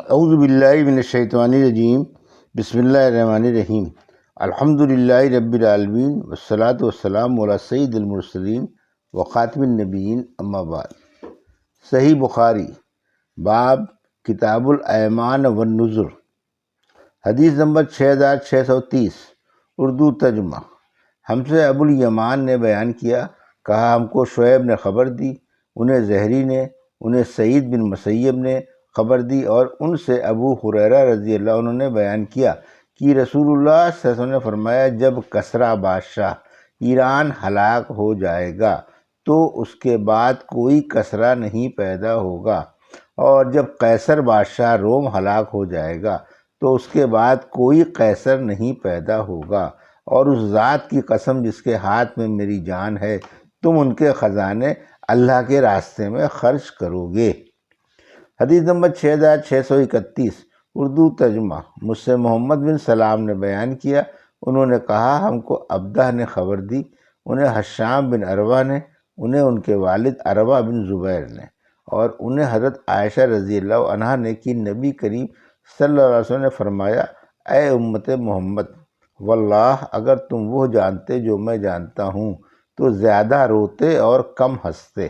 اعوذ باللہ من الشیطان الرجیم بسم اللہ الرحمن الرحیم الحمد للہ رب العالمین والصلاة والسلام علی سید المرسلین وخاتم النبیین اما بعد۔ صحیح بخاری باب کتاب الایمان والنذر، حدیث نمبر 6630، اردو ترجمہ۔ ہم سے ابو الیمان نے بیان کیا، کہا ہم کو شعیب نے خبر دی، انہیں زہری نے، انہیں سعید بن مسیب نے خبر دی، اور ان سے ابو ہریرہ رضی اللہ عنہ نے بیان کیا کہ رسول اللہ صلی اللہ علیہ وسلم نے فرمایا، جب کسریٰ بادشاہ ایران ہلاک ہو جائے گا تو اس کے بعد کوئی کسریٰ نہیں پیدا ہوگا، اور جب قیصر بادشاہ روم ہلاک ہو جائے گا تو اس کے بعد کوئی قیصر نہیں پیدا ہوگا، اور اس ذات کی قسم جس کے ہاتھ میں میری جان ہے، تم ان کے خزانے اللہ کے راستے میں خرچ کرو گے۔ حدیث نمبر 6631، اردو ترجمہ۔ مجھ سے محمد بن سلام نے بیان کیا، انہوں نے کہا ہم کو عبدہ نے خبر دی، انہیں حشام بن عروہ نے، انہیں ان کے والد عروہ بن زبیر نے، اور انہیں حضرت عائشہ رضی اللہ عنہا نے کہ نبی کریم صلی اللہ علیہ وسلم نے فرمایا، اے امت محمد، واللہ اگر تم وہ جانتے جو میں جانتا ہوں تو زیادہ روتے اور کم ہنستے۔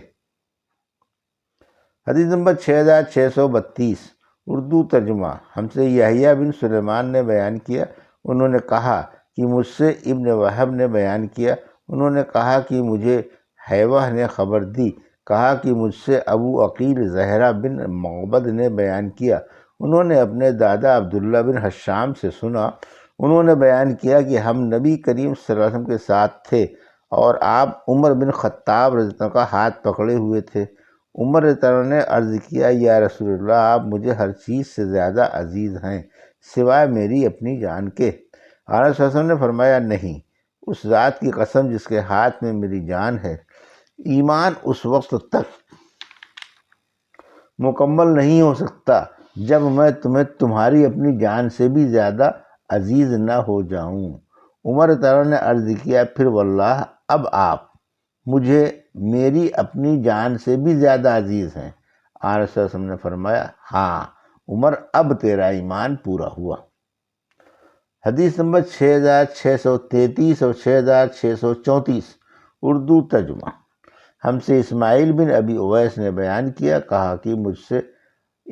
حدیث نمبر 6632، اردو ترجمہ۔ ہم سے یحییٰ بن سلیمان نے بیان کیا، انہوں نے کہا کہ مجھ سے ابن وہب نے بیان کیا، انہوں نے کہا کہ مجھے حیوہ نے خبر دی، کہا کہ مجھ سے ابو عقیل زہرہ بن معبد نے بیان کیا، انہوں نے اپنے دادا عبداللہ بن حشام سے سنا، انہوں نے بیان کیا کہ ہم نبی کریم صلی اللہ علیہ وسلم کے ساتھ تھے اور آپ عمر بن خطاب رضی اللہ عنہ کا ہاتھ پکڑے ہوئے تھے۔ عمر رضی اللہ عنہ نے عرض کیا، یا رسول اللہ، آپ مجھے ہر چیز سے زیادہ عزیز ہیں سوائے میری اپنی جان کے۔ آپ صلی اللہ علیہ وسلم نے فرمایا، نہیں، اس ذات کی قسم جس کے ہاتھ میں میری جان ہے، ایمان اس وقت تک مکمل نہیں ہو سکتا جب میں تمہیں تمہاری اپنی جان سے بھی زیادہ عزیز نہ ہو جاؤں۔ عمر رضی اللہ عنہ نے عرض کیا، پھر واللہ اب آپ مجھے میری اپنی جان سے بھی زیادہ عزیز ہیں۔ آپ صلی اللہ علیہ وسلم نے فرمایا، ہاں عمر، اب تیرا ایمان پورا ہوا۔ حدیث نمبر 6633 اور 6634، اردو ترجمہ۔ ہم سے اسماعیل بن ابی اویس نے بیان کیا، کہا کہ مجھ سے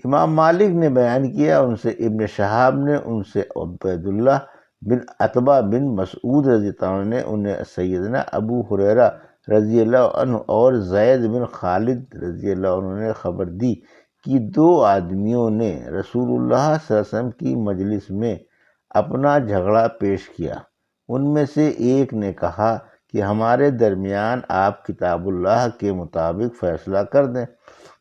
امام مالک نے بیان کیا، ان سے ابن شہاب نے، ان سے عبیداللہ بن عتبہ بن مسعود رضی اللہ عنہ نے، انہیں سیدنا ابو ہریرہ رضی اللہ عنہ اور زید بن خالد رضی اللہ عنہ نے خبر دی کہ دو آدمیوں نے رسول اللہ صلی اللہ علیہ وسلم کی مجلس میں اپنا جھگڑا پیش کیا۔ ان میں سے ایک نے کہا کہ ہمارے درمیان آپ کتاب اللہ کے مطابق فیصلہ کر دیں۔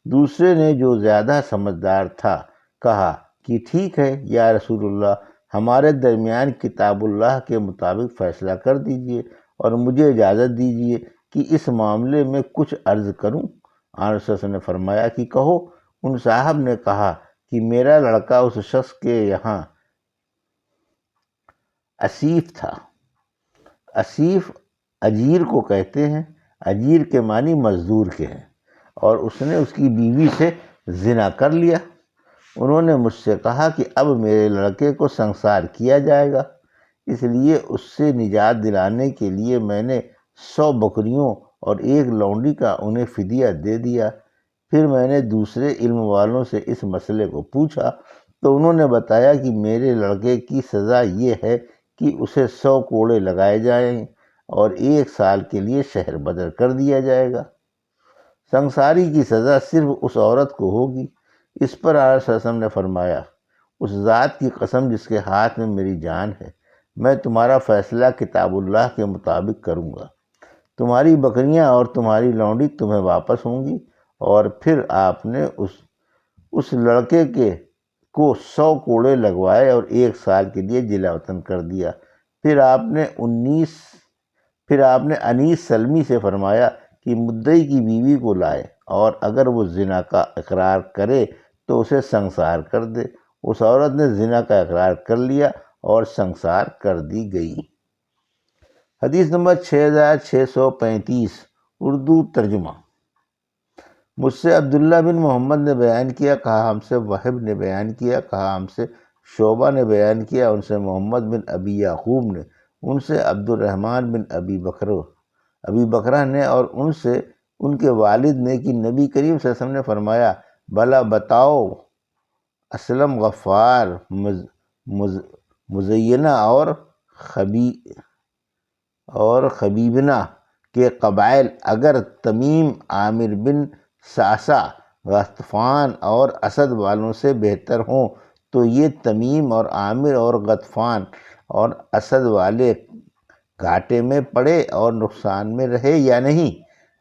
دوسرے نے، جو زیادہ سمجھدار تھا، کہا کہ ٹھیک ہے یا رسول اللہ، ہمارے درمیان کتاب اللہ کے مطابق فیصلہ کر دیجئے، اور مجھے اجازت دیجئے کہ اس معاملے میں کچھ عرض کروں۔ آپ صلی اللہ علیہ وسلم نے فرمایا کہ کہو۔ ان صاحب نے کہا کہ میرا لڑکا اس شخص کے یہاں اسیف تھا۔ اسیف اجیر کو کہتے ہیں، اجیر کے معنی مزدور کے ہیں، اور اس نے اس کی بیوی سے زنا کر لیا۔ انہوں نے مجھ سے کہا کہ اب میرے لڑکے کو سنسار کیا جائے گا، اس لیے اس سے نجات دلانے کے لیے میں نے 100 بکریوں اور 1 لونڈی کا انہیں فدیہ دے دیا۔ پھر میں نے دوسرے علم والوں سے اس مسئلے کو پوچھا تو انہوں نے بتایا کہ میرے لڑکے کی سزا یہ ہے کہ اسے 100 کوڑے لگائے جائیں اور 1 سال کے لیے شہر بدر کر دیا جائے گا۔ سنساری کی سزا صرف اس عورت کو ہوگی۔ اس پر آپ صلی اللہ علیہ وسلم نے فرمایا، اس ذات کی قسم جس کے ہاتھ میں میری جان ہے، میں تمہارا فیصلہ کتاب اللہ کے مطابق کروں گا، تمہاری بکریاں اور تمہاری لونڈی تمہیں واپس ہوں گی۔ اور پھر آپ نے اس لڑکے کو 100 کوڑے لگوائے اور 1 سال کے لیے جلا وطن کر دیا۔ پھر آپ نے انیس سلمی سے فرمایا کہ مدعی کی بیوی کو لائے، اور اگر وہ زنا کا اقرار کرے تو اسے سنسار کر دے۔ اس عورت نے زنا کا اقرار کر لیا اور سنسار کر دی گئی۔ حدیث نمبر 6635، اردو ترجمہ۔ مجھ سے عبداللہ بن محمد نے بیان کیا، کہا ہم سے وہب نے بیان کیا، کہا ہم سے شعبہ نے بیان کیا، ان سے محمد بن ابی یعقوب نے، ان سے عبد الرحمن بن ابی بکرہ نے، اور ان سے ان کے والد نے کہ نبی کریم صلی اللہ علیہ وسلم نے فرمایا، بھلا بتاؤ اسلم، غفار، مزینہ اور خبیبنا کے قبائل اگر تمیم، عامر بن سعسع، غطفان اور اسد والوں سے بہتر ہوں تو یہ تمیم اور عامر اور غطفان اور اسد والے گھاٹے میں پڑے اور نقصان میں رہے یا نہیں؟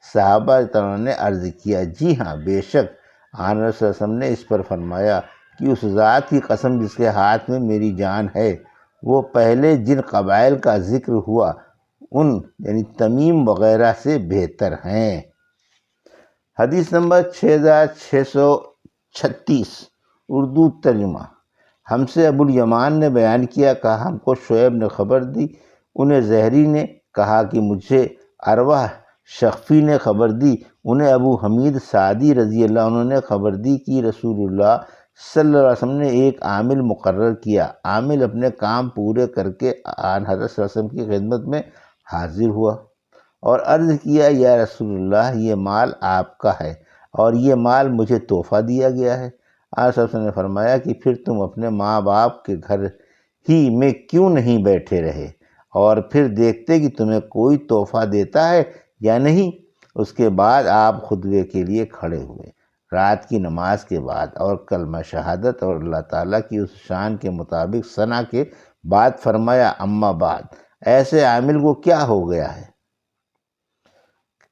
صحابہ کرام نے عرض کیا، جی ہاں، بے شک۔ آن صلی اللہ علیہ وسلم نے اس پر فرمایا کہ اس ذات کی قسم جس کے ہاتھ میں میری جان ہے، وہ پہلے جن قبائل کا ذکر ہوا ان یعنی تمیم وغیرہ سے بہتر ہیں۔ حدیث نمبر 6636، اردو ترجمہ۔ ہم سے ابو الیمان نے بیان کیا، کہا ہم کو شعیب نے خبر دی، انہیں زہری نے کہا کہ مجھے عروہ شخفی نے خبر دی، انہیں ابو حمید سعدی رضی اللہ عنہ نے خبر دی کہ رسول اللہ صلی اللہ علیہ وسلم نے ایک عامل مقرر کیا۔ عامل اپنے کام پورے کر کے آن حضرت صلی اللہ علیہ وسلم کی خدمت میں حاضر ہوا اور عرض کیا، یا رسول اللہ، یہ مال آپ کا ہے اور یہ مال مجھے تحفہ دیا گیا ہے۔ آن صلی اللہ علیہ وسلم نے فرمایا کہ پھر تم اپنے ماں باپ کے گھر ہی میں کیوں نہیں بیٹھے رہے اور پھر دیکھتے کہ تمہیں کوئی تحفہ دیتا ہے یا نہیں؟ اس کے بعد آپ خطبے کے لیے کھڑے ہوئے رات کی نماز کے بعد اور کلمہ شہادت اور اللہ تعالیٰ کی اس شان کے مطابق ثنا کے بعد فرمایا، اما بعد، ایسے عامل کو کیا ہو گیا ہے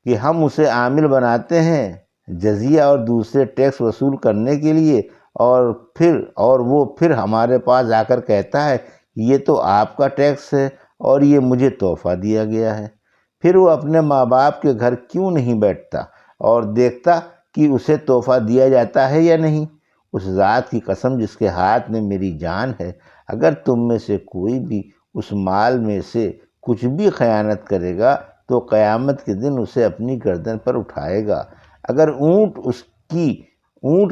کہ ہم اسے عامل بناتے ہیں جزیہ اور دوسرے ٹیکس وصول کرنے کے لیے، اور وہ پھر ہمارے پاس آ کر کہتا ہے یہ تو آپ کا ٹیکس ہے اور یہ مجھے تحفہ دیا گیا ہے۔ پھر وہ اپنے ماں باپ کے گھر کیوں نہیں بیٹھتا اور دیکھتا کہ اسے تحفہ دیا جاتا ہے یا نہیں؟ اس ذات کی قسم جس کے ہاتھ میں میری جان ہے، اگر تم میں سے کوئی بھی اس مال میں سے کچھ بھی خیانت کرے گا تو قیامت کے دن اسے اپنی گردن پر اٹھائے گا۔ اگر اونٹ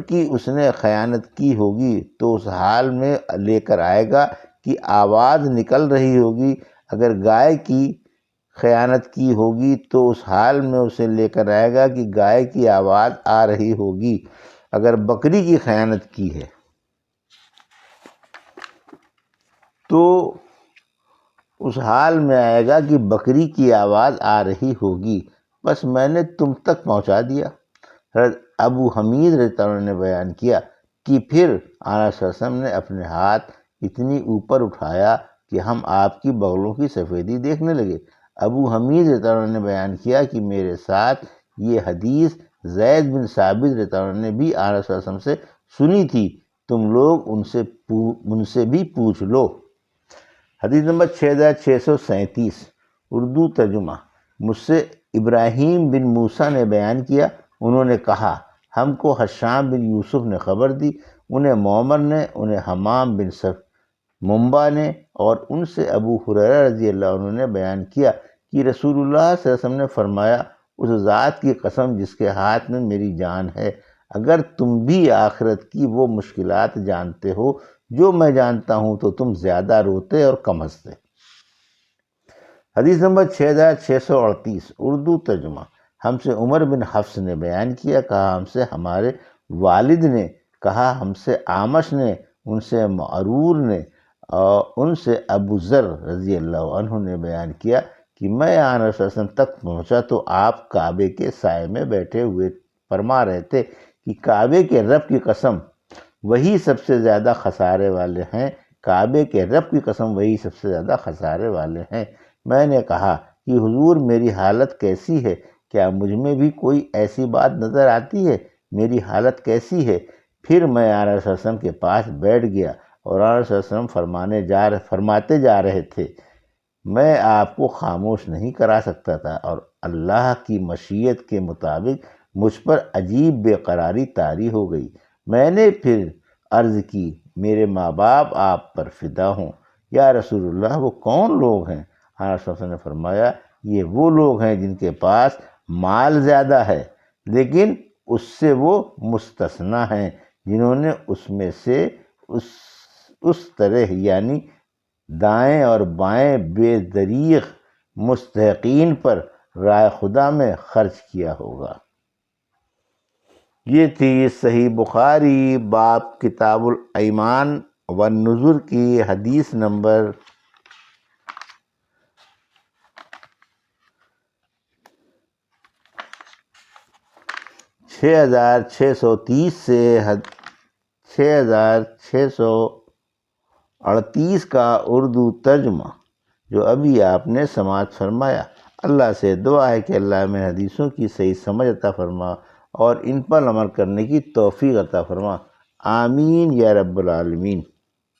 کی اس نے خیانت کی ہوگی تو اس حال میں لے کر آئے گا کہ آواز نکل رہی ہوگی، اگر گائے کی خیانت کی ہوگی تو اس حال میں اسے لے کر آئے گا کہ گائے کی آواز آ رہی ہوگی، اگر بکری کی خیانت کی ہے تو اس حال میں آئے گا کہ بکری کی آواز آ رہی ہوگی، بس میں نے تم تک پہنچا دیا۔ حضرت ابو حمید رضی اللہ عنہ نے بیان کیا کہ پھر آن صلی اللہ علیہ وسلم نے اپنے ہاتھ اتنی اوپر اٹھایا کہ ہم آپ کی بغلوں کی سفیدی دیکھنے لگے۔ ابو حمید رضی اللہ عنہ نے بیان کیا کہ میرے ساتھ یہ حدیث زید بن ثابت رضی اللہ عنہ نے بھی آن صلی اللہ علیہ وسلم سے سنی تھی، تم لوگ ان سے بھی پوچھ لو۔ حدیث نمبر 6637، اردو ترجمہ۔ مجھ سے ابراہیم بن موسیٰ نے بیان کیا، انہوں نے کہا ہم کو حشام بن یوسف نے خبر دی، انہیں معمر نے، انہیں حمام بن منبع نے، اور ان سے ابو ہریرہ رضی اللہ عنہ نے بیان کیا کہ رسول اللہ صلی اللہ علیہ وسلم نے فرمایا، اس ذات کی قسم جس کے ہاتھ میں میری جان ہے، اگر تم بھی آخرت کی وہ مشکلات جانتے ہو جو میں جانتا ہوں تو تم زیادہ روتے اور کم ہنستے۔ حدیث نمبر 6638، اردو ترجمہ۔ ہم سے عمر بن حفص نے بیان کیا، کہا ہم سے ہمارے والد نے، کہا ہم سے اعمش نے، ان سے معرور نے، اور ان سے ابو ذر رضی اللہ عنہ نے بیان کیا کہ میں آن رسول اللہ صلی اللہ علیہ وسلم تک پہنچا تو آپ کعبے کے سائے میں بیٹھے ہوئے فرما رہے تھے کہ کعبے کے رب کی قسم وہی سب سے زیادہ خسارے والے ہیں، کعبے کے رب کی قسم وہی سب سے زیادہ خسارے والے ہیں۔ میں نے کہا کہ حضور میری حالت کیسی ہے؟ کیا مجھ میں بھی کوئی ایسی بات نظر آتی ہے؟ میری حالت کیسی ہے؟ پھر میں آن رسول اللہ صلی اللہ علیہ وسلم کے پاس بیٹھ گیا اور آن رسول اللہ صلی اللہ علیہ وسلم فرماتے جا رہے تھے، میں آپ کو خاموش نہیں کرا سکتا تھا، اور اللہ کی مشیت کے مطابق مجھ پر عجیب بے قراری طاری ہو گئی۔ میں نے پھر عرض کی، میرے ماں باپ آپ پر فدا ہوں یا رسول اللہ، وہ کون لوگ ہیں؟ آن رسول اللہ نے فرمایا، یہ وہ لوگ ہیں جن کے پاس مال زیادہ ہے لیکن اس سے وہ مستثنی ہیں جنہوں نے اس میں سے اس طرح یعنی دائیں اور بائیں بے دریغ مستحقین پر راہ خدا میں خرچ کیا ہوگا۔ یہ تھی صحیح بخاری باب کتاب الایمان والنذر کی حدیث نمبر 6630 سے 6638 کا اردو ترجمہ جو ابھی آپ نے سماعت فرمایا۔ اللہ سے دعا ہے کہ اللہ میں حدیثوں کی صحیح سمجھ عطا فرما اور ان پر عمل کرنے کی توفیق عطا فرما، آمین یا رب العالمین۔